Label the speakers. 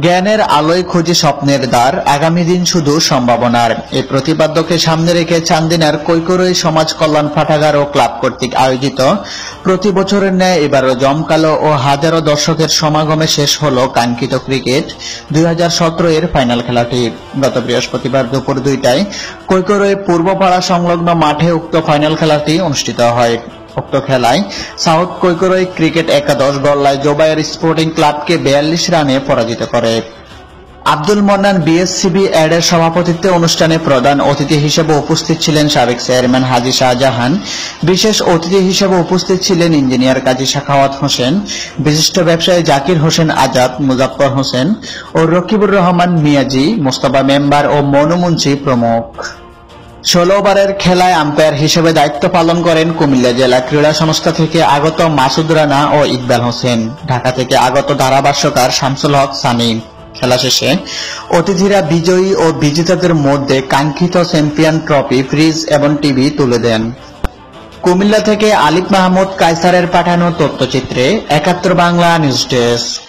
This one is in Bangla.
Speaker 1: জ্ঞানের আলোয় খুঁজে স্বপ্নের দ্বার, আগামী দিন শুধু সম্ভাবনার। এই প্রতিপাদ্যকে সামনে রেখে চান্দিনার কৈকরই সমাজ কল্যাণ পাঠাগার ও ক্লাব কর্তৃক আয়োজিত প্রতি বছরের ন্যায় এবারও জমকালো ও হাজারো দর্শকের সমাগমে শেষ হলো কাঙ্ক্ষিত ক্রিকেট 2017 এর ফাইনাল খেলাটি। গত বৃহস্পতিবার দুপুর 2টায় কৈকরই পূর্বপাড়া সংলগ্ন মাঠে উক্ত ফাইনাল খেলাটি অনুষ্ঠিত হয়। উক্ত খেলায় সাউথ কৈকরই ক্রিকেট একাদশ গল্লায় জোবায়ের স্পোর্টিং ক্লাবকে 42 রানে পরাজিত করে। আব্দুল মন্নান বিএসসিবি অ্যাডের সভাপতিত্বে অনুষ্ঠানে প্রধান অতিথি হিসেবে উপস্থিত ছিলেন সাবেক চেয়ারম্যান হাজী শাহজাহান। বিশেষ অতিথি হিসেবে উপস্থিত ছিলেন ইঞ্জিনিয়ার কাজী সাখাওয়াত হোসেন, বিশিষ্ট ব্যবসায়ী জাকির হোসেন আজাদ, মুজাফফর হোসেন ও রকিবুর রহমান মিয়াজি, মোস্তফা মেম্বার ও মনু মুন্সি প্রমুখ। 16 ওভারের খেলায় আম্পায়ার হিসেবে দায়িত্ব পালন করেন কুমিল্লা জেলা ক্রীড়া সংস্থা থেকে আগত মাসুদ রানা ও ইকবাল হোসেন, ঢাকা থেকে আগত ধারাভাষ্যকার শামসুল হক সানি। খেলা শেষে অতিথিরা বিজয়ী ও বিজেতাদের মধ্যে কাঙ্ক্ষিত চ্যাম্পিয়ন ট্রফি, ফ্রিজ এবং টিভি তুলে দেন। কুমিল্লা থেকে আলিফ মাহমুদ কায়সারের পাঠানো তথ্যচিত্রে 71 বাংলা নিউজ ডেস্ক।